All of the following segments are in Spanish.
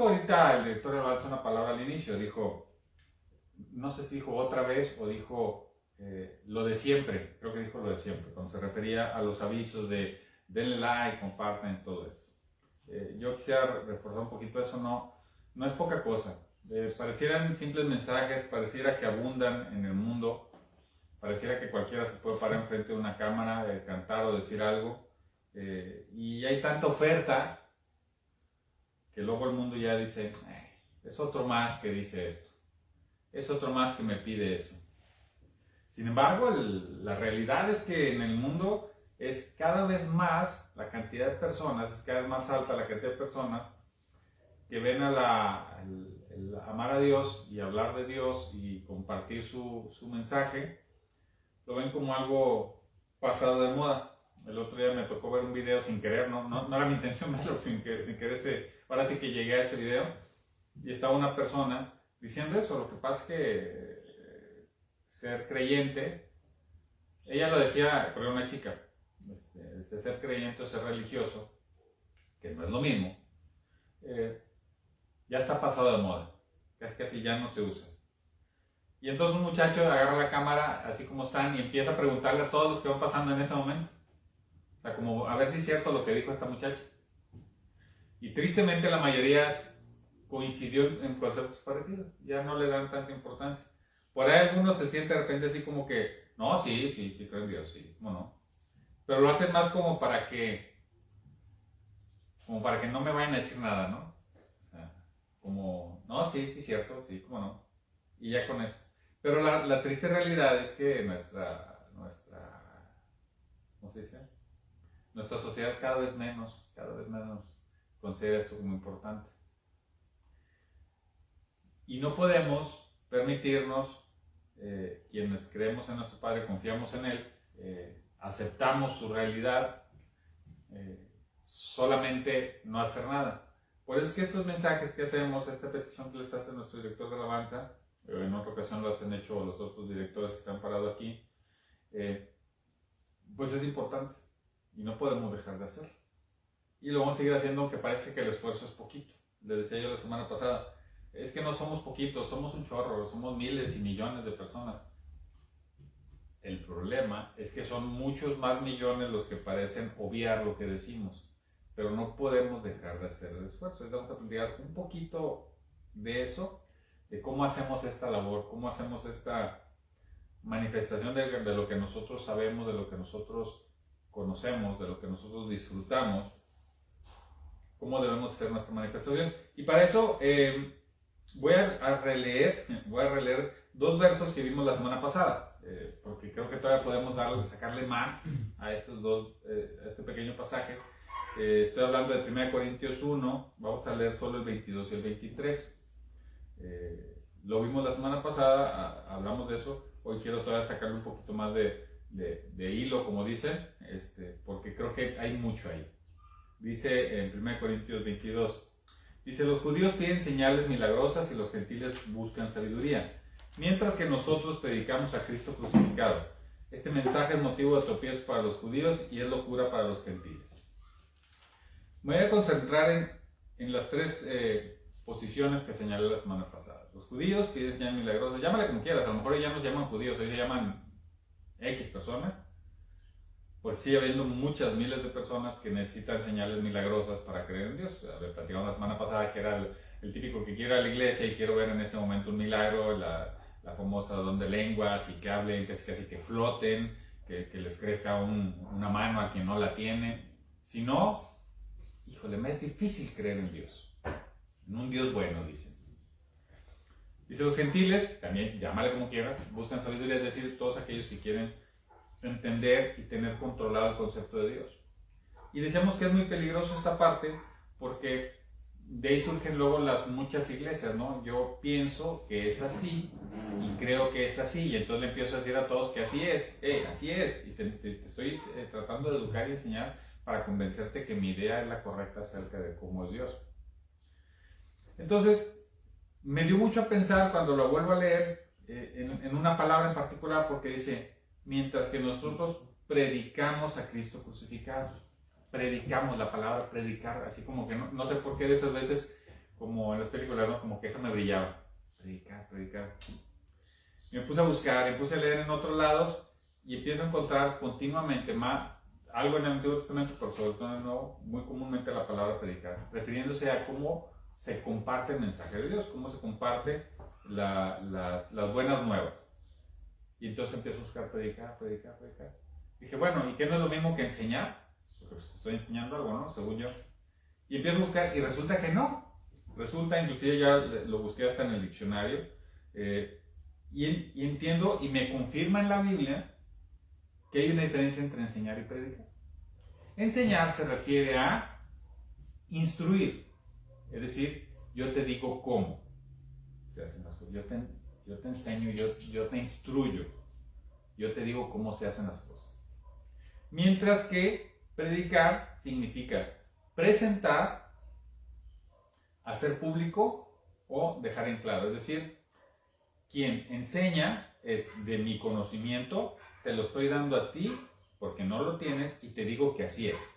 ahorita el director de alabanza una palabra al inicio, dijo, no sé si dijo otra vez o dijo lo de siempre, creo que dijo lo de siempre, cuando se refería a los avisos de denle like, compartan, todo esto. Yo quisiera reforzar un poquito eso, no es poca cosa. Parecieran simples mensajes, pareciera que abundan en el mundo, pareciera que cualquiera se puede parar enfrente de una cámara, cantar o decir algo, y hay tanta oferta que luego el mundo ya dice, es otro más que dice esto, es otro más que me pide eso. Sin embargo, la realidad es que en el mundo es cada vez más la cantidad de personas, es cada vez más alta la cantidad de personas que ven el amar a Dios y hablar de Dios y compartir su mensaje, lo ven como algo pasado de moda. El otro día me tocó ver un video sin querer, no era mi intención verlo, sin querer, ahora sí que llegué a ese video y estaba una persona diciendo eso. Lo que pasa es que ser creyente, ella lo decía, pero era una chica, ser creyente o ser religioso, que no es lo mismo, ya está pasado de moda, casi ya no se usa. Y entonces un muchacho agarra la cámara, así como están, y empieza a preguntarle a todos los que van pasando en ese momento. O sea, como a ver si es cierto lo que dijo esta muchacha. Y tristemente la mayoría coincidió en conceptos parecidos, ya no le dan tanta importancia. Por ahí algunos se sienten de repente así como que, no, sí, creo en Dios, sí, cómo no. Pero lo hacen más como para que no me vayan a decir nada, ¿no? O sea, como, no, sí, cierto, sí, cómo no. Y ya con eso. Pero la triste realidad es que ¿cómo se dice? Nuestra sociedad cada vez menos considera esto como importante. Y no podemos permitirnos, quienes creemos en nuestro Padre, confiamos en Él, aceptamos su realidad, solamente no hacer nada. Por eso es que estos mensajes que hacemos, esta petición que les hace nuestro director de alabanza, en otra ocasión lo han hecho los otros directores que se han parado aquí, pues es importante y no podemos dejar de hacerlo. Y lo vamos a seguir haciendo aunque parece que el esfuerzo es poquito. Les decía yo la semana pasada, es que no somos poquitos, somos un chorro, somos miles y millones de personas. El problema es que son muchos más millones los que parecen obviar lo que decimos, pero no podemos dejar de hacer el esfuerzo. Vamos a platicar un poquito de eso, de cómo hacemos esta labor, cómo hacemos esta manifestación de lo que nosotros sabemos, de lo que nosotros conocemos, de lo que nosotros disfrutamos, cómo debemos hacer nuestra manifestación. Y para eso voy a releer dos versos que vimos la semana pasada, porque creo que todavía podemos sacarle más a estos dos, este pequeño pasaje. Estoy hablando de 1 Corintios 1, vamos a leer solo el 22 y el 23. Lo vimos la semana pasada, hablamos de eso. Hoy quiero todavía sacarle un poquito más de hilo, como dicen, porque creo que hay mucho ahí. Dice en 1 Corintios 22, dice: los judíos piden señales milagrosas y los gentiles buscan sabiduría, mientras que nosotros predicamos a Cristo crucificado. Este mensaje es motivo de tropiezo para los judíos y es locura para los gentiles. Me voy a concentrar en las tres posiciones que señalé la semana pasada. Los judíos piden señales milagrosas, llámale como quieras, a lo mejor ya nos llaman judíos, hoy se llaman X personas, porque sigue habiendo muchas miles de personas que necesitan señales milagrosas para creer en Dios. A ver, platicamos la semana pasada que era el típico que quiero ir a la iglesia y quiero ver en ese momento un milagro, la famosa don de lenguas y que hablen, casi que floten, que les crezca una mano a quien no la tiene. Si no, híjole, me es difícil creer en Dios, en un Dios bueno, dicen. Dice: los gentiles, también llámale como quieras, buscan sabiduría, es decir, todos aquellos que quieren entender y tener controlado el concepto de Dios. Y decíamos que es muy peligroso esta parte porque de ahí surgen luego las muchas iglesias, ¿no? Yo pienso que es así y creo que es así, y entonces le empiezo a decir a todos que así es, y te estoy tratando de educar y enseñar para convencerte que mi idea es la correcta acerca de cómo es Dios. Entonces, me dio mucho a pensar cuando lo vuelvo a leer en una palabra en particular, porque dice: mientras que nosotros predicamos a Cristo crucificado. Predicamos, la palabra predicar, así como que no sé por qué de esas veces como en las películas, ¿no? Como que eso me brillaba. Predicar, predicar. Me puse a buscar, me puse a leer en otros lados y empiezo a encontrar continuamente algo en el Antiguo Testamento, pero sobre todo en el Nuevo, muy comúnmente la palabra predicar, refiriéndose a cómo se comparte el mensaje de Dios, cómo se comparte las buenas nuevas. Y entonces empiezo a buscar predicar, predicar, predicar. Dije, bueno, ¿y qué no es lo mismo que enseñar? Porque pues estoy enseñando algo, ¿no? Según yo. Y empiezo a buscar y resulta que no. Resulta, inclusive ya lo busqué hasta en el diccionario, y entiendo y me confirma en la Biblia que hay una diferencia entre enseñar y predicar. Enseñar se refiere a instruir, es decir, yo te digo cómo se hacen las cosas, yo te enseño, yo te instruyo, yo te digo cómo se hacen las cosas. Mientras que predicar significa presentar, hacer público o dejar en claro, es decir, quien enseña es de mi conocimiento, te lo estoy dando a ti porque no lo tienes y te digo que así es.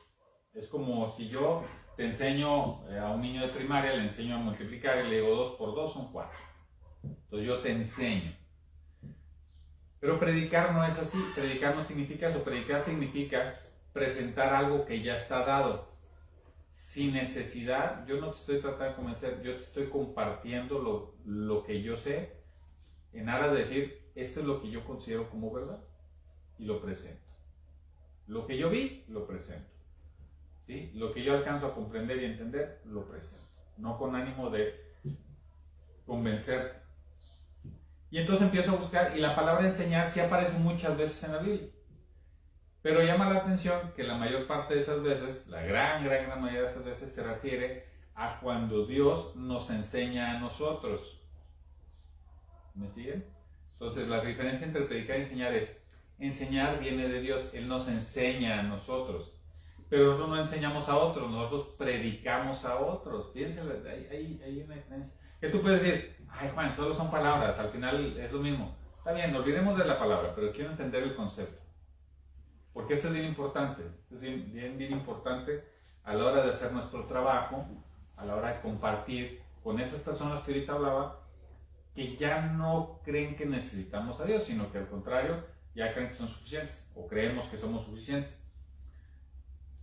Es como si yo te enseño a un niño de primaria, le enseño a multiplicar y le digo 2 por 2 son 4. Entonces yo te enseño. Pero predicar no es así, predicar no significa eso, predicar significa presentar algo que ya está dado. Sin necesidad, yo no te estoy tratando de convencer, yo te estoy compartiendo lo que yo sé en aras de decir, esto es lo que yo considero como verdad y lo presento. Lo que yo vi, lo presento. ¿Sí? Lo que yo alcanzo a comprender y entender, lo presento. No con ánimo de convencerte. Y entonces empiezo a buscar y la palabra enseñar sí aparece muchas veces en la Biblia. Pero llama la atención que la mayor parte de esas veces, la gran mayoría de esas veces se refiere a cuando Dios nos enseña a nosotros. ¿Me siguen? Entonces la diferencia entre predicar y enseñar es, enseñar viene de Dios, Él nos enseña a nosotros. Pero nosotros no enseñamos a otros, nosotros predicamos a otros. Fíjense, hay una diferencia. Que tú puedes decir, ay Juan, solo son palabras, al final es lo mismo. Está bien, olvidemos de la palabra, pero quiero entender el concepto. Porque esto es bien importante, esto es bien importante a la hora de hacer nuestro trabajo, a la hora de compartir con esas personas que ahorita hablaba, que ya no creen que necesitamos a Dios, sino que al contrario, ya creen que son suficientes, o creemos que somos suficientes.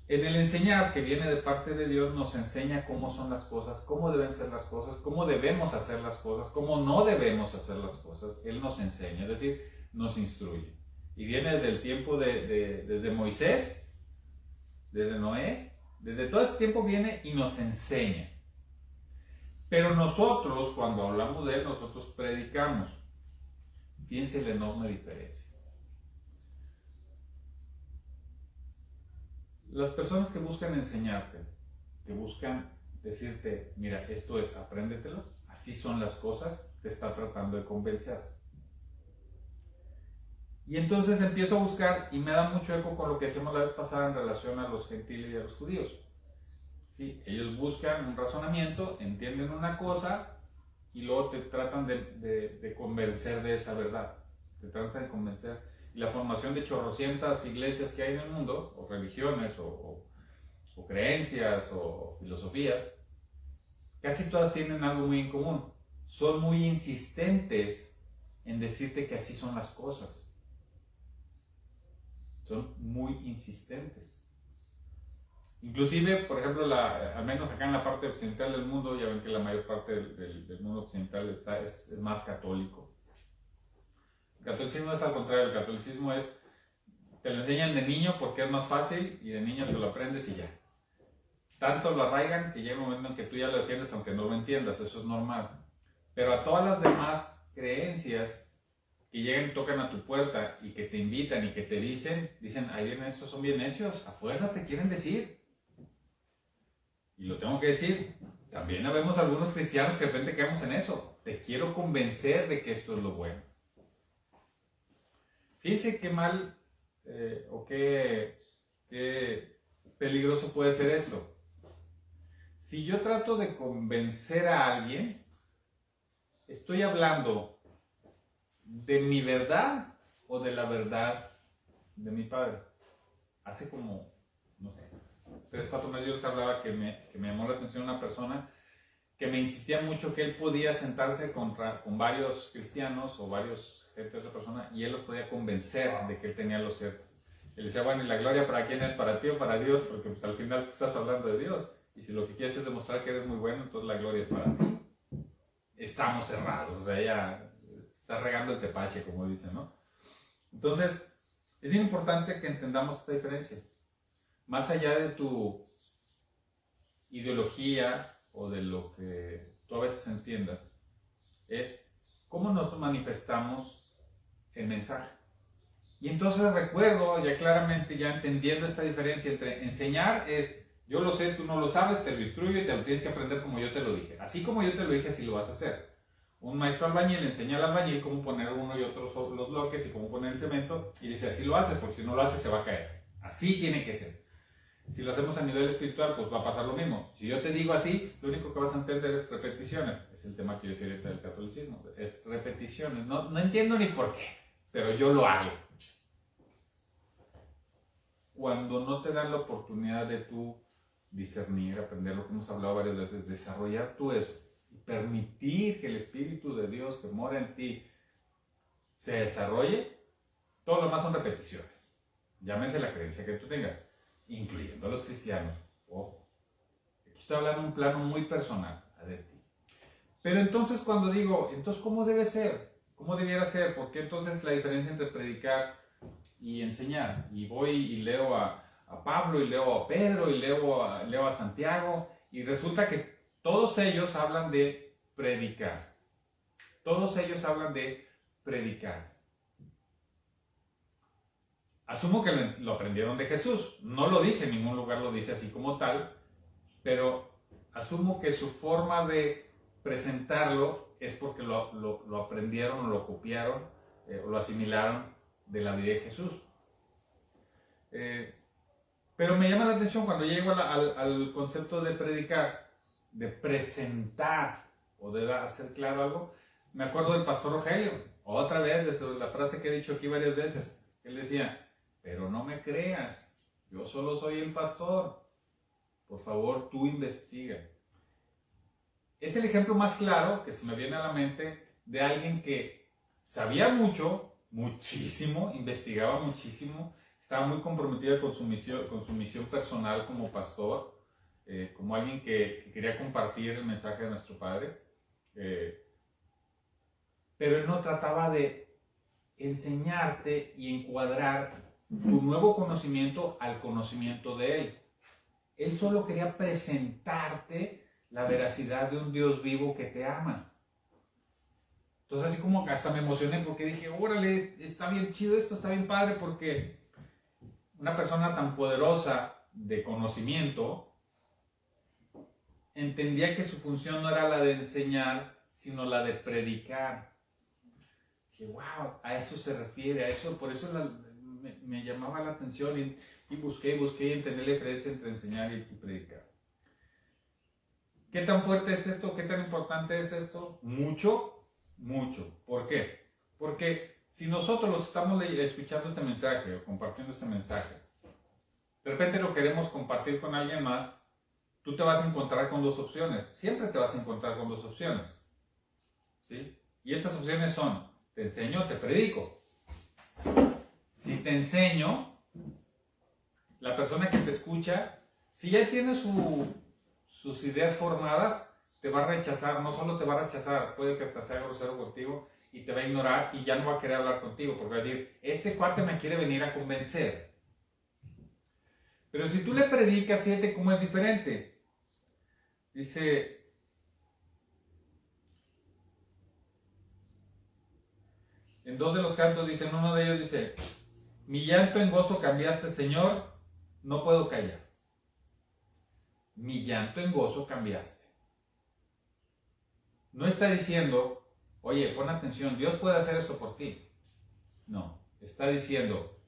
En el enseñar, que viene de parte de Dios, nos enseña cómo son las cosas, cómo deben ser las cosas, cómo debemos hacer las cosas, cómo no debemos hacer las cosas. Él nos enseña, es decir, nos instruye. Y viene desde el tiempo desde Moisés, desde Noé, desde todo este tiempo viene y nos enseña. Pero nosotros, cuando hablamos de Él, nosotros predicamos. Fíjense la enorme diferencia. Las personas que buscan enseñarte, que buscan decirte, mira, esto es, apréndetelo, así son las cosas, te está tratando de convencer. Y entonces empiezo a buscar y me da mucho eco con lo que decíamos la vez pasada en relación a los gentiles y a los judíos. ¿Sí? Ellos buscan un razonamiento, entienden una cosa y luego te tratan de convencer de esa verdad. Te tratan de convencer. Y la formación de chorrocientas iglesias que hay en el mundo, o religiones, o creencias, o filosofías, casi todas tienen algo muy en común. Son muy insistentes en decirte que así son las cosas. Son muy insistentes. Inclusive, por ejemplo, al menos acá en la parte occidental del mundo, ya ven que la mayor parte del mundo occidental es más católico. El catolicismo es al contrario, el catolicismo es, te lo enseñan de niño porque es más fácil y de niño te lo aprendes y ya. Tanto lo arraigan que llega un momento en que tú ya lo defiendes aunque no lo entiendas, eso es normal. Pero a todas las demás creencias que llegan y tocan a tu puerta y que te invitan y que te dicen, ahí vienen estos, son bien necios, a fuerzas te quieren decir. Y lo tengo que decir, también vemos algunos cristianos que de repente quedamos en eso. Te quiero convencer de que esto es lo bueno. Fíjense qué mal o qué peligroso puede ser esto. Si yo trato de convencer a alguien, estoy hablando de mi verdad o de la verdad de mi padre. Hace como, no sé, 3 o 4 meses yo les hablaba que me llamó la atención una persona que me insistía mucho que él podía sentarse con varios cristianos o varios gente de esa persona y él los podía convencer de que él tenía lo cierto. Él decía, bueno, ¿y la gloria para quién es? ¿Para ti o para Dios? Porque pues, al final tú estás hablando de Dios. Y si lo que quieres es demostrar que eres muy bueno, entonces la gloria es para ti. Estamos cerrados, o sea, ya está regando el tepache, como dicen, ¿no? Entonces, es bien importante que entendamos esta diferencia. Más allá de tu ideología o de lo que tú a veces entiendas, es cómo nos manifestamos el mensaje. Y entonces recuerdo ya claramente, ya entendiendo esta diferencia entre enseñar es, yo lo sé, tú no lo sabes, te lo instruyo y te lo tienes que aprender como yo te lo dije. Así como yo te lo dije, así lo vas a hacer. Un maestro albañil enseña al albañil cómo poner uno y otro los bloques y cómo poner el cemento y dice, así lo haces, porque si no lo haces se va a caer. Así tiene que ser. Si lo hacemos a nivel espiritual, pues va a pasar lo mismo. Si yo te digo así, lo único que vas a entender es repeticiones. Es el tema que yo decía ahorita del catolicismo. Es repeticiones. No entiendo ni por qué, pero yo lo hago. Cuando no te dan la oportunidad de tú discernir, aprender lo que hemos hablado varias veces, desarrollar tú eso y permitir que el Espíritu de Dios que mora en ti se desarrolle, todo lo más son repeticiones. Llámese la creencia que tú tengas, incluyendo a los cristianos. Ojo, aquí estoy hablando en un plano muy personal de ti. Pero entonces cuando digo, entonces ¿cómo debe ser? ¿Cómo debiera ser? ¿Por qué entonces la diferencia entre predicar y enseñar? Y voy y leo a Pablo, y leo a Pedro, y leo a Santiago, y resulta que todos ellos hablan de predicar. Todos ellos hablan de predicar. Asumo que lo aprendieron de Jesús. No lo dice, en ningún lugar lo dice así como tal, pero asumo que su forma de presentarlo es porque lo aprendieron o lo copiaron o lo asimilaron de la vida de Jesús. Pero me llama la atención cuando llego al concepto de predicar, de presentar o de hacer claro algo. Me acuerdo del pastor Rogelio, otra vez, de la frase que he dicho aquí varias veces. Él decía, pero no me creas, yo solo soy el pastor. Por favor, tú investiga. Es el ejemplo más claro que se me viene a la mente de alguien que sabía mucho, muchísimo, investigaba muchísimo, estaba muy comprometida con su misión personal como pastor, como alguien que quería compartir el mensaje de nuestro Padre. Pero él no trataba de enseñarte y encuadrar tu nuevo conocimiento al conocimiento de él. Él solo quería presentarte la veracidad de un Dios vivo que te ama. Entonces así como hasta me emocioné porque dije, órale, está bien chido esto, está bien padre, porque una persona tan poderosa de conocimiento entendía que su función no era la de enseñar, sino la de predicar. Que wow, a eso se refiere, a eso, por eso me llamaba la atención y busqué y entender la diferencia entre enseñar y predicar. ¿Qué tan fuerte es esto? ¿Qué tan importante es esto? Mucho, mucho. ¿Por qué? Porque si nosotros los estamos escuchando este mensaje o compartiendo este mensaje, de repente lo queremos compartir con alguien más, tú te vas a encontrar con dos opciones. Siempre te vas a encontrar con dos opciones. ¿Sí? Y estas opciones son, te enseño o te predico. Si te enseño, la persona que te escucha, si ya tiene sus ideas formadas, te va a rechazar. No solo te va a rechazar, puede que hasta sea grosero contigo y te va a ignorar y ya no va a querer hablar contigo porque va a decir, este cuate me quiere venir a convencer. Pero si tú le predicas, fíjate cómo es diferente. Dice, en dos de los cantos dicen, uno de ellos dice, mi llanto en gozo cambiaste, Señor, no puedo callar. Mi llanto en gozo cambiaste. No está diciendo, oye, pon atención, Dios puede hacer esto por ti. No, está diciendo,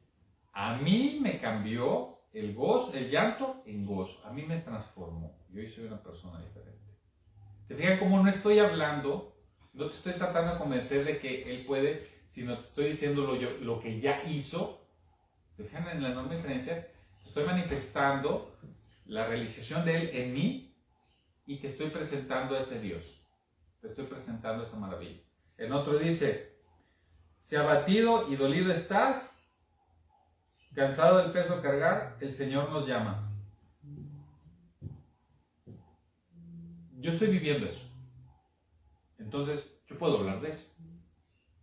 a mí me cambió el gozo, el llanto en gozo. A mí me transformó. Yo hoy soy una persona diferente. ¿Te fijas cómo no estoy hablando? No te estoy tratando de convencer de que Él puede, sino te estoy diciendo lo que ya hizo. ¿Se fijan en la enorme diferencia? Te estoy manifestando la realización de Él en mí y te estoy presentando a ese Dios, te estoy presentando esa maravilla. En otro dice, si abatido y dolido estás, cansado del peso cargar, el Señor nos llama. Yo estoy viviendo eso. Entonces, yo puedo hablar de eso.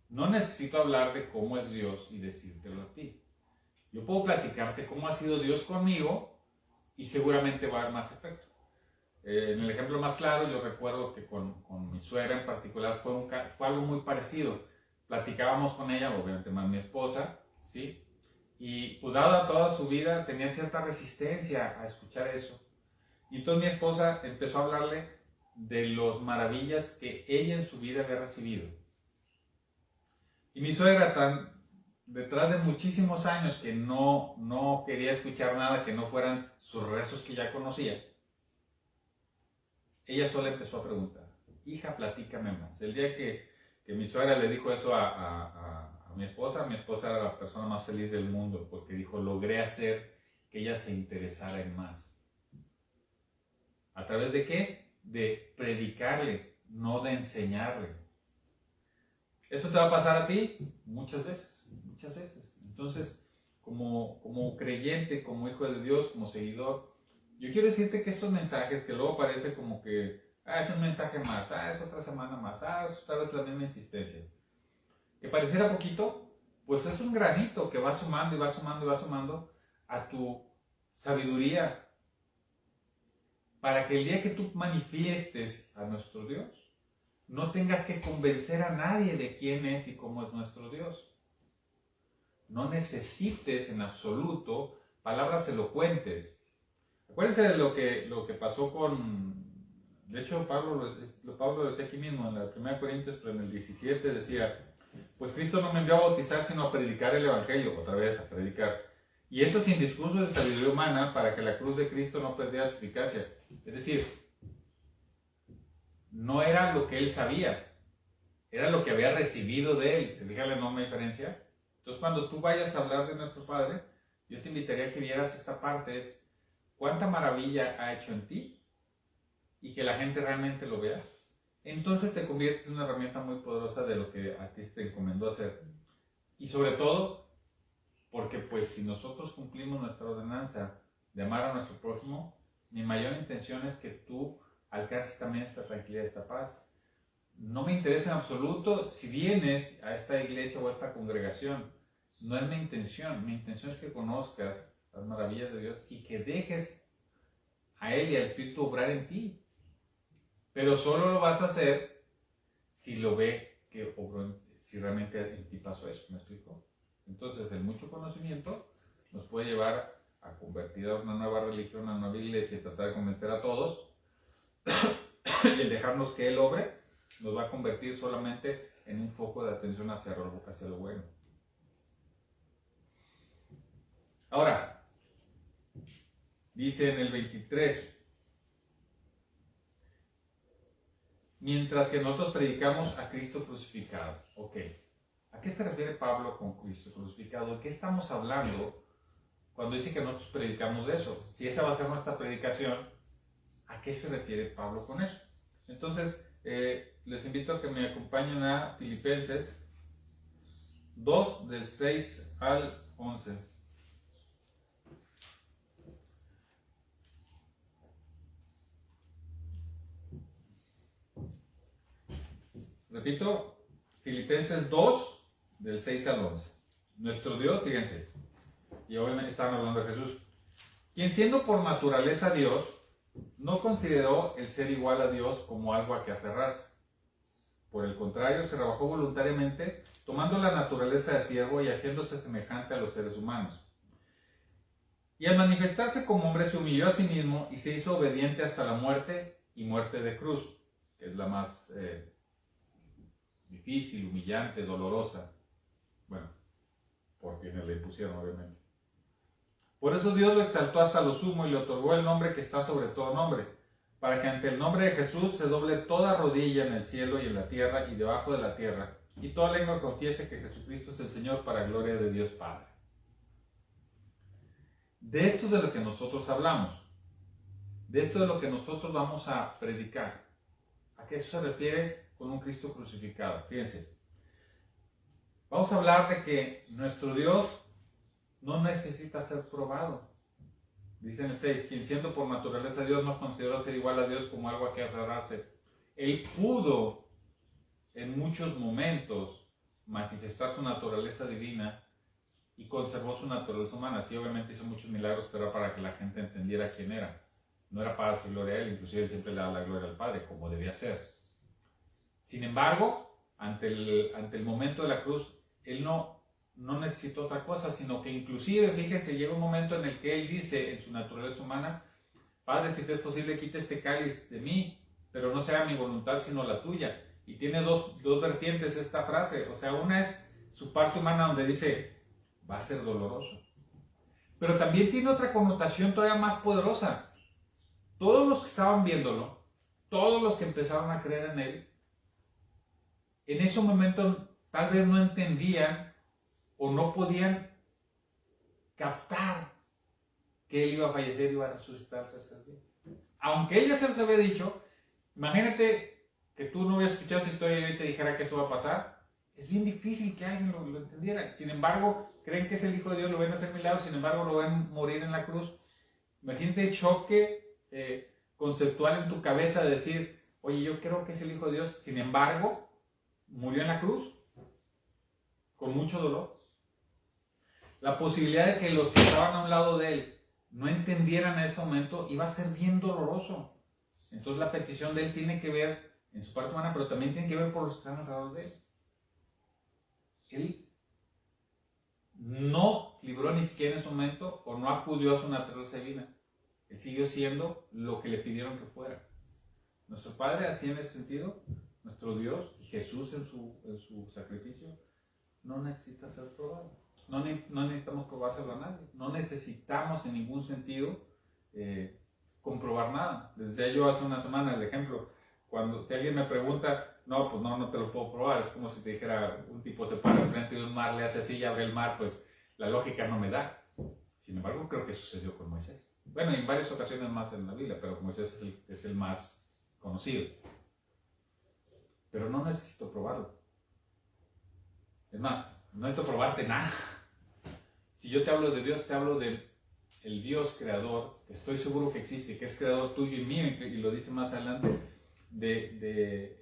No necesito hablar de cómo es Dios y decírtelo a ti. Yo puedo platicarte cómo ha sido Dios conmigo y seguramente va a haber más efecto. En el ejemplo más claro, yo recuerdo que con mi suegra en particular fue algo muy parecido. Platicábamos con ella, obviamente más mi esposa, ¿sí? Y pues dada toda su vida tenía cierta resistencia a escuchar eso. Y entonces mi esposa empezó a hablarle de las maravillas que ella en su vida había recibido. Y mi suegra, detrás de muchísimos años que no quería escuchar nada que no fueran sus rezos que ya conocía, ella sola empezó a preguntar, hija, platícame más. El día que mi suegra le dijo eso a mi esposa era la persona más feliz del mundo, porque dijo, logré hacer que ella se interesara en más. ¿A través de qué? De predicarle, no de enseñarle. ¿Eso te va a pasar a ti? Muchas veces, muchas veces. Entonces, como creyente, como hijo de Dios, como seguidor, yo quiero decirte que estos mensajes que luego parece como que, es un mensaje más, es otra semana más, es otra vez la misma insistencia, que pareciera poquito, pues es un granito que va sumando y va sumando y va sumando a tu sabiduría, para que el día que tú manifiestes a nuestro Dios, no tengas que convencer a nadie de quién es y cómo es nuestro Dios. No necesites en absoluto palabras elocuentes. Acuérdense de lo que pasó de hecho Pablo lo decía aquí mismo en la 1 Corintios, pero en el 17 decía, pues Cristo no me envió a bautizar sino a predicar el Evangelio, otra vez a predicar. Y eso sin discurso de sabiduría humana, para que la cruz de Cristo no perdiera su eficacia. Es decir, no era lo que él sabía, era lo que había recibido de él. ¿Se fijan la enorme diferencia? Entonces, cuando tú vayas a hablar de nuestro Padre, yo te invitaría a que vieras esta parte, es cuánta maravilla ha hecho en ti y que la gente realmente lo vea. Entonces te conviertes en una herramienta muy poderosa de lo que a ti te encomendó hacer. Y sobre todo, porque pues si nosotros cumplimos nuestra ordenanza de amar a nuestro prójimo, mi mayor intención es que tú alcances también esta tranquilidad, esta paz. No me interesa en absoluto si vienes a esta iglesia o a esta congregación. No es mi intención. Mi intención es que conozcas las maravillas de Dios y que dejes a Él y al Espíritu obrar en ti. Pero solo lo vas a hacer si lo ve que obró, si realmente en ti pasó eso. ¿Me explico? Entonces, el mucho conocimiento nos puede llevar a convertir a una nueva religión, a una nueva iglesia y tratar de convencer a todos. Y el dejarnos que Él obre nos va a convertir solamente en un foco de atención hacia lo bueno. Ahora, dice en el 23, mientras que nosotros predicamos a Cristo crucificado. Ok, ¿a qué se refiere Pablo con Cristo crucificado? ¿De qué estamos hablando cuando dice que nosotros predicamos de eso? Si esa va a ser nuestra predicación, ¿a qué se refiere Pablo con eso? Entonces, les invito a que me acompañen a Filipenses 2, del 6 al 11. Repito, Filipenses 2, del 6 al 11. Nuestro Dios, fíjense, y obviamente estaban hablando de Jesús, quien siendo por naturaleza Dios, no consideró el ser igual a Dios como algo a que aferrarse. Por el contrario, se rebajó voluntariamente, tomando la naturaleza de siervo y haciéndose semejante a los seres humanos. Y al manifestarse como hombre, se humilló a sí mismo y se hizo obediente hasta la muerte y muerte de cruz, que es la más difícil, humillante, dolorosa. Bueno, por quienes le impusieron, obviamente. Por eso Dios lo exaltó hasta lo sumo y le otorgó el nombre que está sobre todo nombre, para que ante el nombre de Jesús se doble toda rodilla en el cielo y en la tierra y debajo de la tierra, y toda lengua confiese que Jesucristo es el Señor, para gloria de Dios Padre. De esto es de lo que nosotros hablamos. De esto es lo que nosotros vamos a predicar. ¿A qué eso se refiere con un Cristo crucificado? Fíjense. Vamos a hablar de que nuestro Dios no necesita ser probado. Dice en el 6, quien siendo por naturaleza Dios no consideró ser igual a Dios como algo a que aferrarse. Él pudo en muchos momentos manifestar su naturaleza divina y conservó su naturaleza humana. Sí, obviamente hizo muchos milagros, pero era para que la gente entendiera quién era. No era para hacer gloria a Él, inclusive Él siempre le daba la gloria al Padre, como debía ser. Sin embargo, ante el momento de la cruz, Él no necesitó otra cosa, sino que inclusive, fíjense, llega un momento en el que Él dice en su naturaleza humana, Padre, si te es posible, quita este cáliz de mí, pero no sea mi voluntad, sino la tuya. Y tiene dos vertientes esta frase. O sea, una es su parte humana donde dice, va a ser doloroso. Pero también tiene otra connotación todavía más poderosa. Todos los que estaban viéndolo, todos los que empezaron a creer en Él, en ese momento tal vez no entendían o no podían captar que Él iba a fallecer y iba a resucitar al tercer día. Aunque Él ya se los había dicho, imagínate que tú no hubieras escuchado esa historia y hoy te dijera que eso va a pasar. Es bien difícil que alguien lo entendiera. Sin embargo, creen que es el Hijo de Dios, lo ven hacer milagros, sin embargo lo ven morir en la cruz. Imagínate el choque conceptual en tu cabeza de decir, oye, yo creo que es el Hijo de Dios, sin embargo, murió en la cruz, con mucho dolor. La posibilidad de que los que estaban a un lado de Él no entendieran en ese momento iba a ser bien doloroso. Entonces la petición de Él tiene que ver en su parte humana, pero también tiene que ver por los que están alrededor de Él. Él no libró ni siquiera en ese momento o no acudió a su naturaleza divina. Él siguió siendo lo que le pidieron que fuera. Nuestro Padre, así en ese sentido, nuestro Dios y Jesús en su sacrificio, no necesita ser probado. No necesitamos probárselo a nadie. No necesitamos en ningún sentido comprobar nada. Les decía yo hace una semana el ejemplo. Si alguien me pregunta, no, pues no te lo puedo probar. Es como si te dijera, un tipo se para enfrente de un mar, le hace así y abre el mar, pues la lógica no me da. Sin embargo, creo que sucedió con Moisés. Bueno, en varias ocasiones más en la Biblia, pero Moisés es el más conocido. Pero no necesito probarlo. Es más, no necesito probarte nada. Si yo te hablo de Dios, te hablo de el Dios creador, que estoy seguro que existe, que es creador tuyo y mío, y lo dice más adelante, de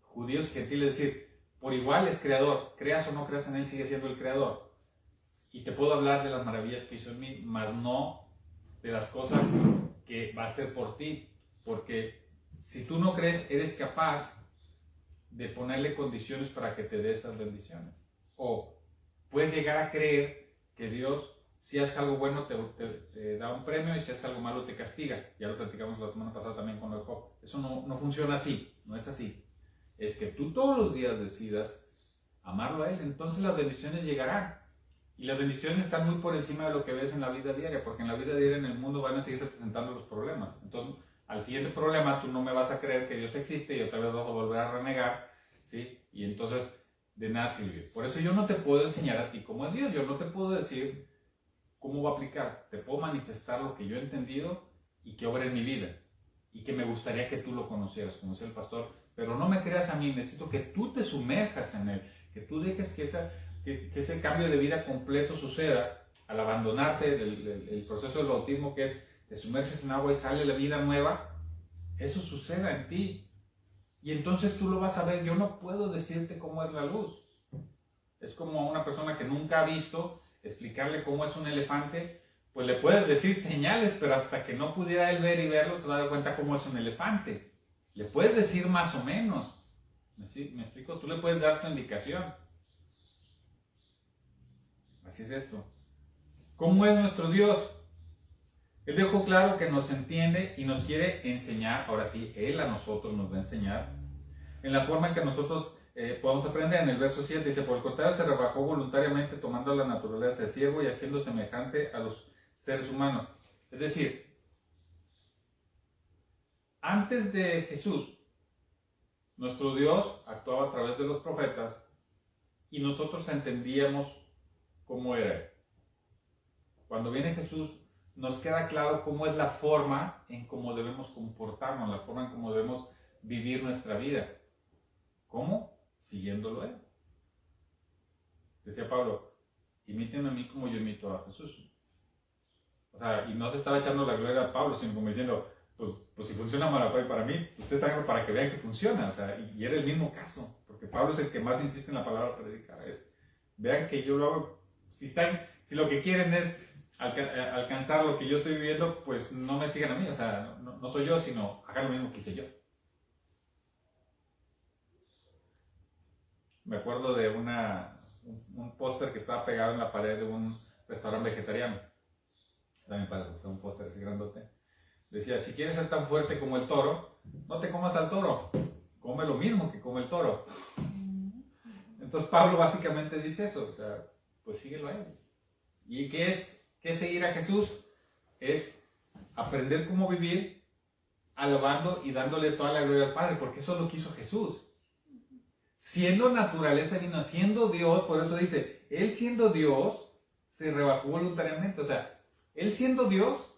judíos y gentiles, es decir, por igual es creador, creas o no creas en Él, sigue siendo el creador. Y te puedo hablar de las maravillas que hizo en mí, mas no de las cosas que va a hacer por ti, porque si tú no crees, eres capaz de ponerle condiciones para que te dé esas bendiciones. O puedes llegar a creer que Dios, si haces algo bueno, te da un premio y si haces algo malo, te castiga. Ya lo platicamos la semana pasada también con lo de Job. Eso no funciona así, no es así. Es que tú todos los días decidas amarlo a Él, entonces las bendiciones llegarán. Y las bendiciones están muy por encima de lo que ves en la vida diaria, porque en la vida diaria en el mundo van a seguirse presentando los problemas. Entonces, al siguiente problema, tú no me vas a creer que Dios existe y otra vez vas a volver a renegar, ¿sí? Y entonces, de nada sirve. Por eso yo no te puedo enseñar a ti cómo es Dios, yo no te puedo decir cómo va a aplicar. Te puedo manifestar lo que yo he entendido y que obra en mi vida. Y que me gustaría que tú lo conocieras, como decía el pastor. Pero no me creas a mí, necesito que tú te sumerjas en Él, que tú dejes que ese cambio de vida completo suceda al abandonarte el proceso del bautismo, que es te sumerges en agua y sale la vida nueva. Eso suceda en ti y entonces tú lo vas a ver. Yo no puedo decirte cómo es la luz. Es como a una persona que nunca ha visto, explicarle cómo es un elefante, pues le puedes decir señales, pero hasta que no pudiera él ver y verlo se va a dar cuenta cómo es un elefante. Le puedes decir más o menos, ¿me explico? Tú le puedes dar tu indicación. Así es esto. ¿Cómo es nuestro Dios? Él dejó claro que nos entiende y nos quiere enseñar. Ahora sí, Él a nosotros nos va a enseñar en la forma en que nosotros podamos aprender. En el verso 7 dice, por el contrario se rebajó voluntariamente tomando la naturaleza de siervo y haciendo semejante a los seres humanos. Es decir, antes de Jesús, nuestro Dios actuaba a través de los profetas y nosotros entendíamos cómo era Él. Cuando viene Jesús, nos queda claro cómo es la forma en cómo debemos comportarnos, la forma en cómo debemos vivir nuestra vida. ¿Cómo? Siguiéndolo a Él. Decía Pablo, imítenme a mí como yo imito a Jesús. O sea, y no se estaba echando la gloria a Pablo, sino como diciendo, pues si funciona para mí, ustedes hagan para que vean que funciona. O sea, y era el mismo caso, porque Pablo es el que más insiste en la palabra predicar. Vean que yo lo hago. Si lo que quieren es alcanzar lo que yo estoy viviendo, pues no me sigan a mí. O sea, no soy yo, sino hagan lo mismo que hice yo. Me acuerdo de un póster que estaba pegado en la pared de un restaurante vegetariano. También padre, un póster así grandote. Decía, si quieres ser tan fuerte como el toro, no te comas al toro, come lo mismo que come el toro. Entonces Pablo básicamente dice eso, o sea, pues síguelo a él. ¿Y qué es seguir a Jesús? Es aprender cómo vivir alabando y dándole toda la gloria al Padre, porque eso es lo que hizo Jesús. Siendo naturaleza divina, siendo Dios, por eso dice, Él siendo Dios, se rebajó voluntariamente. O sea, Él siendo Dios,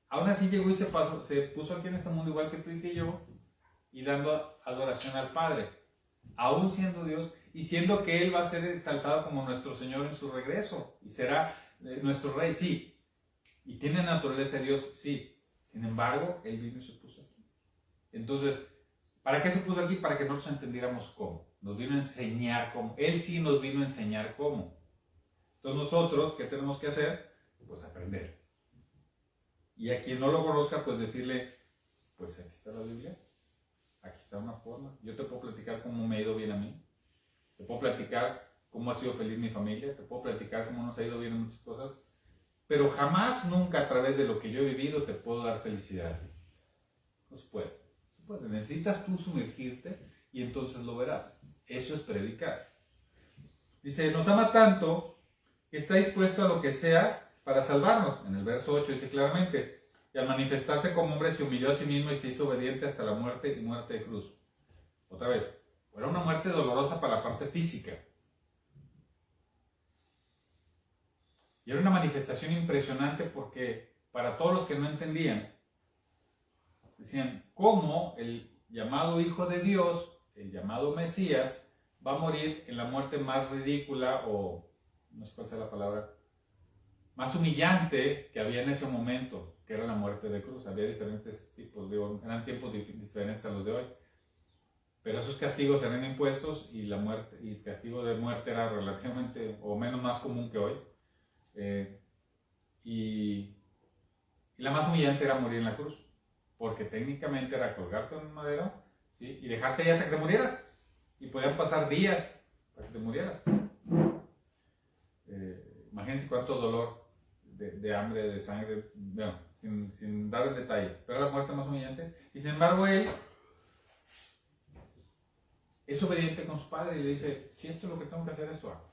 aún así llegó y se puso aquí en este mundo igual que tú y que yo, y dando adoración al Padre. Aún siendo Dios, y siendo que Él va a ser exaltado como nuestro Señor en su regreso, y será nuestro Rey, sí. Y tiene naturaleza de Dios, sí. Sin embargo, Él vino y se puso aquí. Entonces, ¿para qué se puso aquí? Para que nosotros entendiéramos cómo. Nos vino a enseñar cómo. Él sí nos vino a enseñar cómo. Entonces nosotros, ¿qué tenemos que hacer? Pues aprender. Y a quien no lo conozca, pues decirle, pues aquí está la Biblia. Aquí está una forma. Yo te puedo platicar cómo me ha ido bien a mí. Te puedo platicar cómo ha sido feliz mi familia. Te puedo platicar cómo nos ha ido bien en muchas cosas. Pero jamás, nunca a través de lo que yo he vivido te puedo dar felicidad. No se puede. Pues necesitas tú sumergirte y entonces lo verás. Eso es predicar. Dice, nos ama tanto que está dispuesto a lo que sea para salvarnos. En el verso 8 dice claramente, y al manifestarse como hombre se humilló a sí mismo y se hizo obediente hasta la muerte y muerte de cruz. Otra vez, era una muerte dolorosa para la parte física. Y era una manifestación impresionante porque para todos los que no entendían, decían, ¿cómo el llamado Hijo de Dios, el llamado Mesías, va a morir en la muerte más ridícula o, no sé cuál sea la palabra, más humillante que había en ese momento, que era la muerte de cruz? Había diferentes tipos, eran tiempos diferentes a los de hoy. Pero esos castigos eran impuestos y la muerte, y el castigo de muerte era relativamente, o menos más común que hoy. Y la más humillante era morir en la cruz. Porque técnicamente era colgarte en un madero, ¿sí? Y dejarte ahí hasta que te murieras. Y podían pasar días para que te murieras. Imagínense cuánto dolor de hambre, de sangre, bueno, sin dar detalles. Pero la muerte más humillante. Y sin embargo él es obediente con su padre y le dice, si esto es lo que tengo que hacer, esto hago.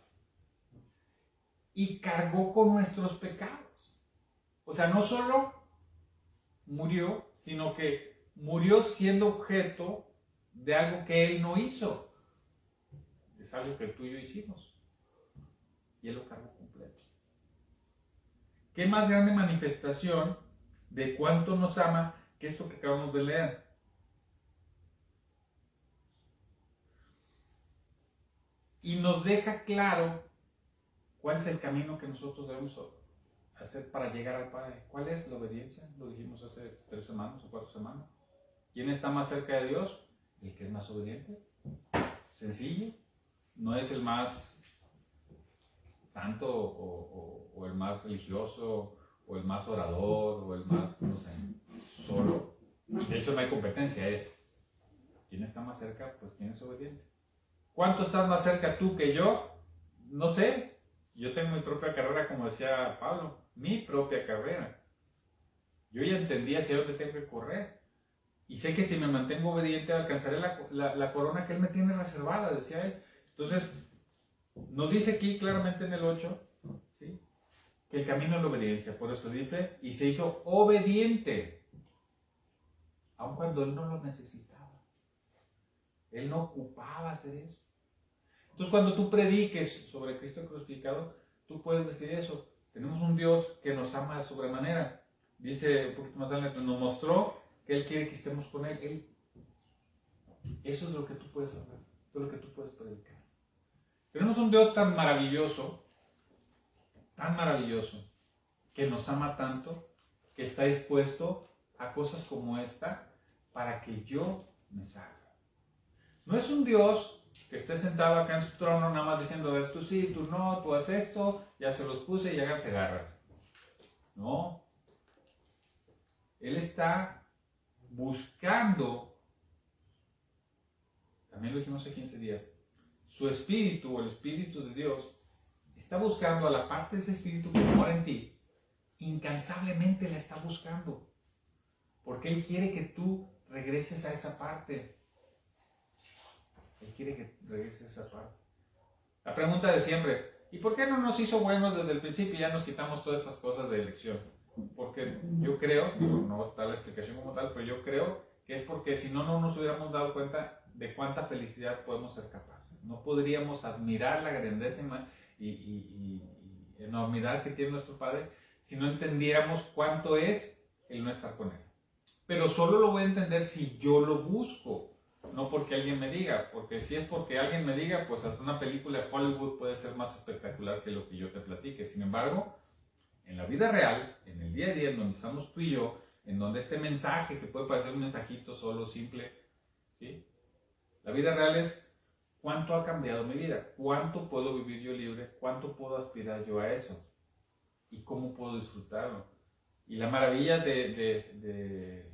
Y cargó con nuestros pecados. O sea, no solo murió, sino que murió siendo objeto de algo que él no hizo. Es algo que tú y yo hicimos. Y él lo cargó completo. ¿Qué más grande manifestación de cuánto nos ama que esto que acabamos de leer? Y nos deja claro cuál es el camino que nosotros debemos hacer para llegar al Padre. ¿Cuál es la obediencia? Lo dijimos hace 3 semanas o 4 semanas. ¿Quién está más cerca de Dios? El que es más obediente. Sencillo. No es el más santo o el más religioso o el más orador o el más, no sé, solo. Y de hecho no hay competencia, es ¿quién está más cerca? Pues quién es obediente. ¿Cuánto estás más cerca tú que yo? No sé. Yo tengo mi propia carrera, como decía Pablo, mi propia carrera. Yo ya entendí hacia dónde tengo que correr. Y sé que si me mantengo obediente alcanzaré la corona que Él me tiene reservada, decía él. Entonces, nos dice aquí claramente en el 8, ¿sí?, que el camino es la obediencia. Por eso dice, y se hizo obediente, aun cuando Él no lo necesitaba. Él no ocupaba hacer eso. Entonces, cuando tú prediques sobre Cristo crucificado, tú puedes decir eso. Tenemos un Dios que nos ama de sobremanera. Dice un poquito más adelante, nos mostró que Él quiere que estemos con Él. Eso es lo que tú puedes saber, eso es lo que tú puedes predicar. Tenemos un Dios tan maravilloso, que nos ama tanto, que está dispuesto a cosas como esta para que yo me salve. No es un Dios que esté sentado acá en su trono nada más diciendo, a ver, tú sí, tú no, tú haces esto, ya se los puse y háganse garras. No. Él está buscando, también lo dijimos hace 15 días, su espíritu, o el espíritu de Dios, está buscando a la parte de ese espíritu que mora en ti, incansablemente la está buscando, porque Él quiere que tú regreses a esa parte. Él quiere que regreses a esa parte. La pregunta de siempre, ¿y por qué no nos hizo buenos desde el principio y ya nos quitamos todas esas cosas de elección? Porque yo creo, no está la explicación como tal, pero yo creo que es porque si no, no nos hubiéramos dado cuenta de cuánta felicidad podemos ser capaces. No podríamos admirar la grandeza y enormidad que tiene nuestro Padre si no entendiéramos cuánto es el no estar con Él. Pero solo lo voy a entender si yo lo busco, no porque alguien me diga, porque si es porque alguien me diga, pues hasta una película de Hollywood puede ser más espectacular que lo que yo te platique. Sin embargo, en la vida real, en el día a día, en donde estamos tú y yo, en donde este mensaje, que puede parecer un mensajito solo, simple, ¿sí? La vida real es cuánto ha cambiado mi vida, cuánto puedo vivir yo libre, cuánto puedo aspirar yo a eso y cómo puedo disfrutarlo. Y la maravilla de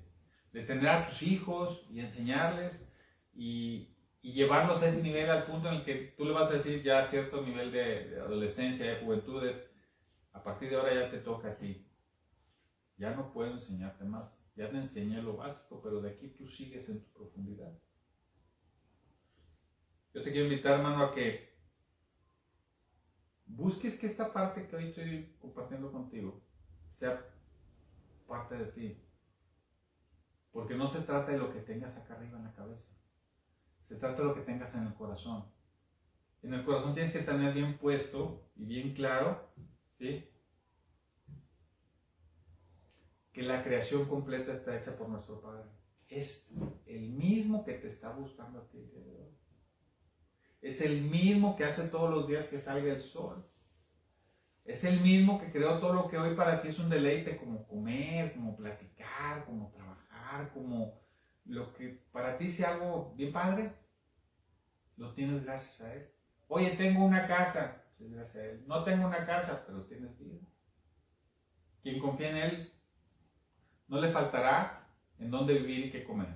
tener a tus hijos y enseñarles y llevarlos a ese nivel, al punto en el que tú le vas a decir ya a cierto nivel de adolescencia, de juventudes, a partir de ahora ya te toca a ti. Ya no puedo enseñarte más. Ya te enseñé lo básico, pero de aquí tú sigues en tu profundidad. Yo te quiero invitar, hermano, a que busques que esta parte que hoy estoy compartiendo contigo sea parte de ti. Porque no se trata de lo que tengas acá arriba en la cabeza. Se trata de lo que tengas en el corazón. En el corazón tienes que tener bien puesto y bien claro, ¿sí?, que la creación completa está hecha por nuestro Padre. Es el mismo que te está buscando a ti el día de hoy. Es el mismo que hace todos los días que salga el sol. Es el mismo que creó todo lo que hoy para ti es un deleite, como comer, como platicar, como trabajar, como lo que para ti sea algo bien padre, lo tienes gracias a Él. Oye, tengo una casa, es gracias a Él. No tengo una casa, pero tienes vida. Quien confía en Él, no le faltará en dónde vivir y qué comer.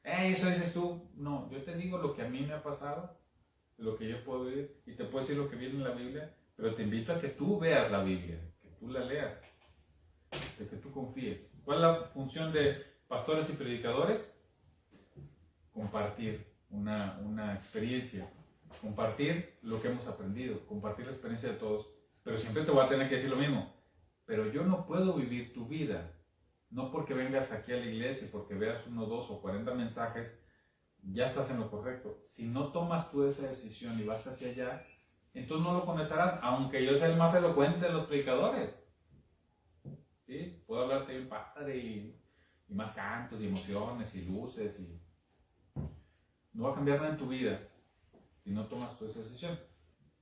Eso dices tú. No, yo te digo lo que a mí me ha pasado, lo que yo puedo vivir, y te puedo decir lo que viene en la Biblia, pero te invito a que tú veas la Biblia, que tú la leas, de que tú confíes. ¿Cuál es la función de pastores y predicadores? Compartir una experiencia, compartir lo que hemos aprendido, compartir la experiencia de todos, pero siempre te voy a tener que decir lo mismo. Pero yo no puedo vivir tu vida, no porque vengas aquí a la iglesia, porque veas 1, 2 o 40 mensajes, ya estás en lo correcto. Si no tomas tú esa decisión y vas hacia allá, entonces no lo conocerás, aunque yo sea el más elocuente de los predicadores. ¿Sí? Puedo hablarte bien padre y más cantos y emociones y luces y no va a cambiar nada en tu vida si no tomas tú esa decisión.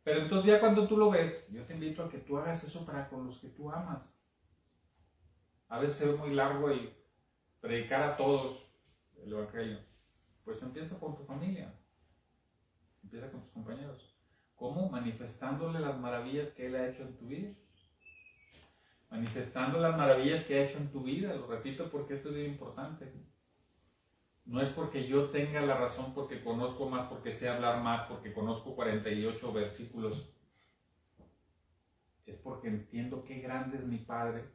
Pero entonces ya cuando tú lo ves, yo te invito a que tú hagas eso para con los que tú amas. A veces se ve muy largo el predicar a todos el evangelio. Pues empieza por tu familia, empieza con tus compañeros. ¿Cómo? Manifestándole las maravillas que Él ha hecho en tu vida. Manifestando las maravillas que ha hecho en tu vida. Lo repito porque esto es muy importante. No es porque yo tenga la razón, porque conozco más, porque sé hablar más, porque conozco 48 versículos. Es porque entiendo qué grande es mi Padre,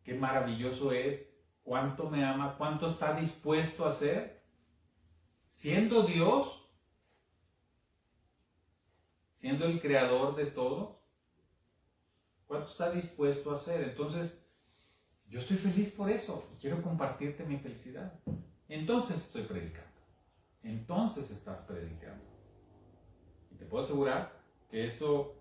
qué maravilloso es, cuánto me ama, cuánto está dispuesto a hacer. Siendo Dios, siendo el creador de todo, cuánto está dispuesto a hacer. Entonces, yo estoy feliz por eso y quiero compartirte mi felicidad. Entonces estoy predicando. Entonces estás predicando. Y te puedo asegurar que eso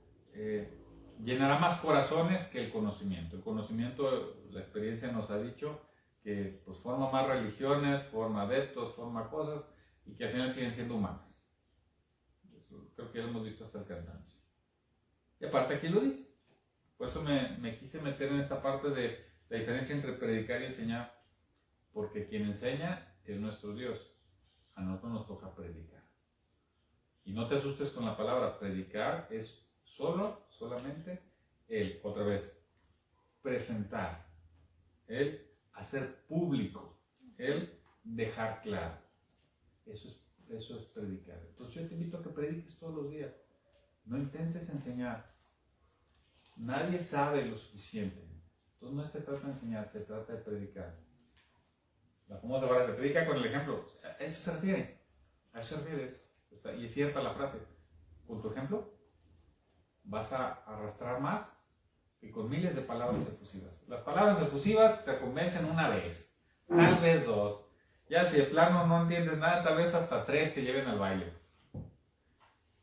llenará más corazones que el conocimiento. El conocimiento, la experiencia nos ha dicho que pues forma más religiones, forma adeptos, forma cosas y que al final siguen siendo humanas. Eso creo que ya lo hemos visto hasta el cansancio. Y aparte aquí lo dice. Por eso me quise meter en esta parte de la diferencia entre predicar y enseñar. Porque quien enseña es nuestro Dios. A nosotros nos toca predicar. Y no te asustes con la palabra. Predicar es solamente el, otra vez, presentar. El hacer público. El dejar claro. Eso es predicar. Entonces yo te invito a que prediques todos los días. No intentes enseñar. Nadie sabe lo suficiente. Entonces no se trata de enseñar, se trata de predicar. La famosa frase, predica con el ejemplo. A eso se refiere. A eso se refiere eso. Y es cierta la frase. Con tu ejemplo vas a arrastrar más que con miles de palabras efusivas. Las palabras efusivas te convencen una vez, tal vez dos. Ya si de plano no entiendes nada, tal vez hasta tres te lleven al baile.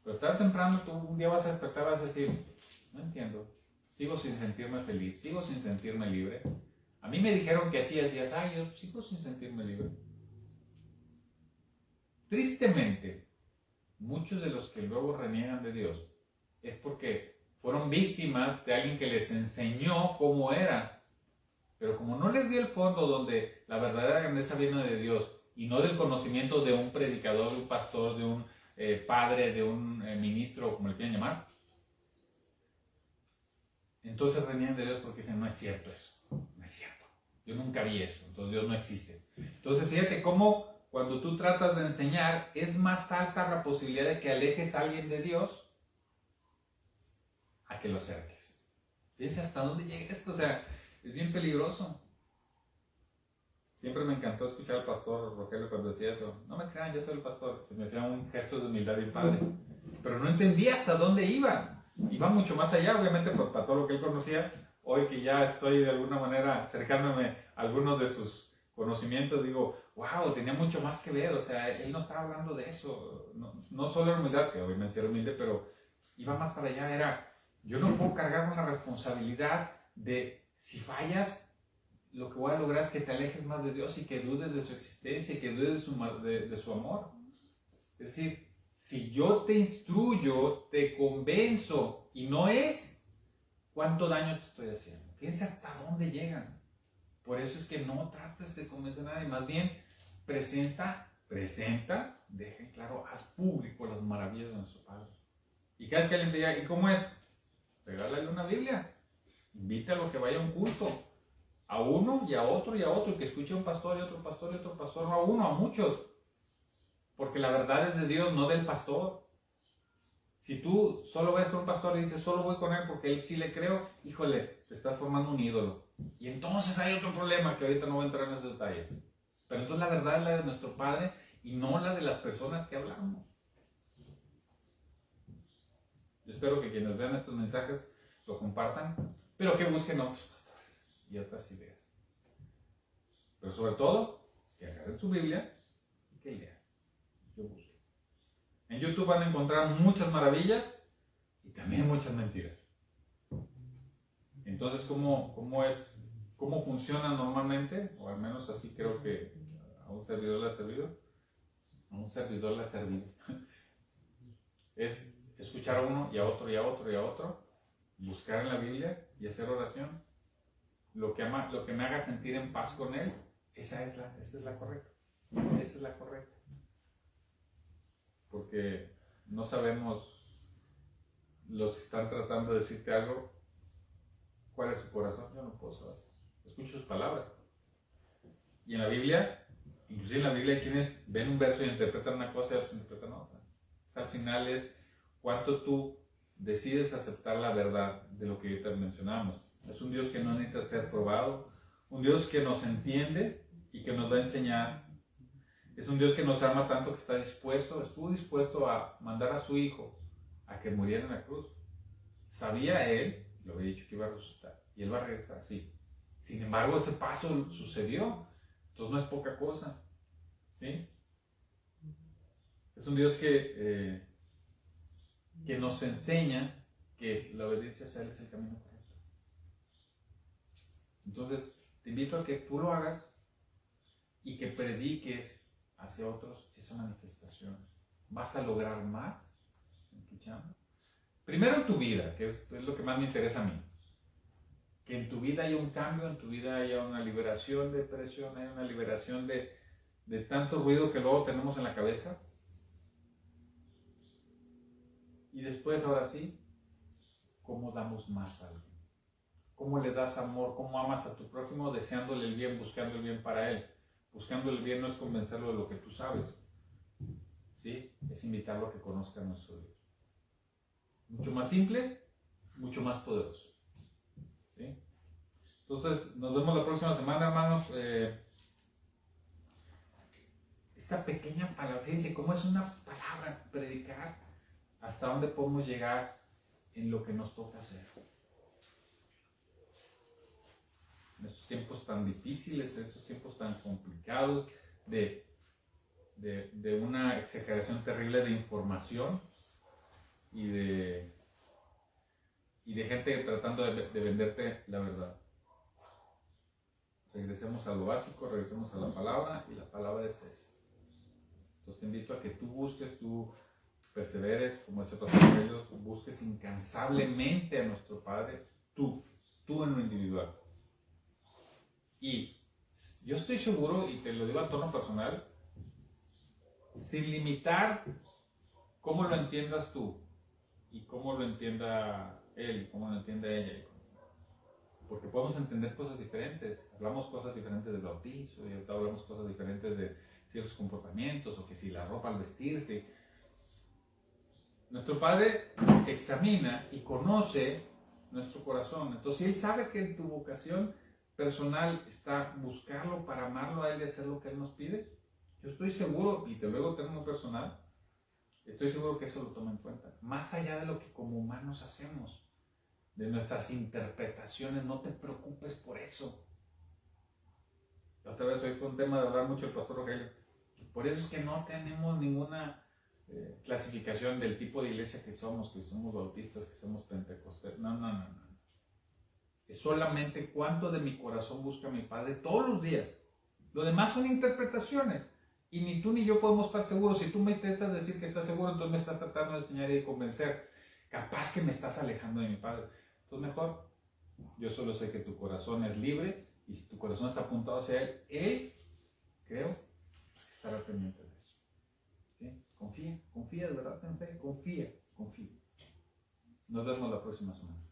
Pero tarde o temprano tú un día vas a despertar y vas a decir, no entiendo, sigo sin sentirme feliz, sigo sin sentirme libre. A mí me dijeron que así hacías, yo sigo sin sentirme libre. Tristemente, muchos de los que luego reniegan de Dios es porque fueron víctimas de alguien que les enseñó cómo era. Pero como no les dio el fondo donde la verdadera grandeza viene de Dios y no del conocimiento de un predicador, de un pastor, de un padre, de un ministro, como le quieran llamar, entonces reniegan de Dios porque dicen, no es cierto eso, no es cierto. Yo nunca vi eso, entonces Dios no existe. Entonces fíjate cómo cuando tú tratas de enseñar es más alta la posibilidad de que alejes a alguien de Dios a que lo acerques. Fíjense hasta dónde llega esto, o sea, es bien peligroso. Siempre me encantó escuchar al pastor Rogelio cuando decía eso. No me crean, yo soy el pastor. Se me hacía un gesto de humildad bien padre. Pero no entendía hasta dónde iba. Iba mucho más allá, obviamente, para todo lo que él conocía. Hoy que ya estoy de alguna manera acercándome a algunos de sus conocimientos, digo, wow, tenía mucho más que ver. O sea, él no estaba hablando de eso. No solo la humildad, que obviamente era humilde, pero iba más para allá. Era, yo no puedo cargar con la responsabilidad de, si fallas, lo que voy a lograr es que te alejes más de Dios y que dudes de su existencia y que dudes de su amor. Es decir, si yo te instruyo, te convenzo y no es, ¿cuánto daño te estoy haciendo? Fíjense hasta dónde llegan. Por eso es que no trates de convencer a nadie, más bien presenta, deja en claro, haz público las maravillas de nuestro Padre. Y cada vez que alguien te diga, ¿y cómo es? Regálale una Biblia, invítalo a que vaya a un culto. A uno y a otro, que escuche a un pastor y otro pastor y otro pastor, no a uno, a muchos. Porque la verdad es de Dios, no del pastor. Si tú solo vas con un pastor y dices, solo voy con él porque él sí le creo, híjole, te estás formando un ídolo. Y entonces hay otro problema que ahorita no voy a entrar en esos detalles. Pero entonces la verdad es la de nuestro Padre y no la de las personas que hablamos. Yo espero que quienes vean estos mensajes lo compartan, pero que busquen otros pastores y otras ideas. Pero sobre todo, que agarren su Biblia y que lean, que busquen. En YouTube van a encontrar muchas maravillas y también muchas mentiras. Entonces, ¿cómo funciona normalmente? O al menos así creo que a un servidor le ha servido. A un servidor le ha servido. Es escuchar a uno y a otro y a otro y a otro, buscar en la Biblia y hacer oración. Lo que me haga sentir en paz con Él, esa es la correcta. Esa es la correcta. Porque no sabemos los que están tratando de decirte algo, cuál es su corazón. Yo no puedo saber. Escucho sus palabras. Y en la Biblia, inclusive en la Biblia hay quienes ven un verso y interpretan una cosa y otros interpretan otra. Al final es cuánto tú decides aceptar la verdad de lo que ahorita mencionamos. Es un Dios que no necesita ser probado, un Dios que nos entiende y que nos va a enseñar. Es un Dios que nos ama tanto que estuvo dispuesto a mandar a su Hijo a que muriera en la cruz. Sabía Él, lo había dicho, que iba a resucitar y Él va a regresar, sí. Sin embargo, ese paso sucedió, entonces no es poca cosa, ¿sí? Es un Dios que nos enseña que la obediencia a Él es el camino correcto. Entonces, te invito a que tú lo hagas y que prediques hacia otros esa manifestación. Vas a lograr más en tu chamba. Primero en tu vida, que es lo que más me interesa a mí. Que en tu vida haya un cambio, en tu vida haya una liberación de presión, haya una liberación de tanto ruido que luego tenemos en la cabeza. Y después, ahora sí, ¿cómo damos más a alguien? ¿Cómo le das amor? ¿Cómo amas a tu prójimo deseándole el bien, buscando el bien para él? Buscando el bien no es convencerlo de lo que tú sabes, ¿sí? Es invitarlo a que conozca a nuestro Dios. Mucho más simple, mucho más poderoso, ¿sí? Entonces, nos vemos la próxima semana, hermanos. Esta pequeña palabra, fíjense cómo es una palabra, predicar, hasta dónde podemos llegar en lo que nos toca hacer. En estos tiempos tan difíciles, en estos tiempos tan complicados, de una exageración terrible de información y de gente tratando de venderte la verdad. Regresemos a lo básico, regresemos a la palabra, y la palabra es esa. Entonces te invito a que tú busques, tú perseveres, como ese pastor ellos, busques incansablemente a nuestro Padre, tú en lo individual. Y yo estoy seguro, y te lo digo a tono personal, sin limitar cómo lo entiendas tú, y cómo lo entienda él, y cómo lo entienda ella. Porque podemos entender cosas diferentes. Hablamos cosas diferentes del bautizo, y ahorita hablamos cosas diferentes de ciertos comportamientos, o que si la ropa al vestirse. Nuestro Padre examina y conoce nuestro corazón. Entonces, si Él sabe que en tu vocación personal está buscarlo para amarlo a Él y hacer lo que Él nos pide, yo estoy seguro, y te lo digo en términos personal, estoy seguro que eso lo toma en cuenta. Más allá de lo que como humanos hacemos, de nuestras interpretaciones, no te preocupes por eso. La otra vez hoy fue un tema de hablar mucho el pastor Rogelio. Por eso es que no tenemos ninguna clasificación del tipo de iglesia que somos bautistas, que somos pentecostales. No. Es solamente cuánto de mi corazón busca mi Padre todos los días. Lo demás son interpretaciones. Y ni tú ni yo podemos estar seguros. Si tú me intentas decir que estás seguro, entonces me estás tratando de enseñar y de convencer. Capaz que me estás alejando de mi Padre. Entonces mejor, yo solo sé que tu corazón es libre, y si tu corazón está apuntado hacia Él, creo, estará pendiente de eso. ¿Sí? Confía de verdad, ten fe, confía. Nos vemos la próxima semana.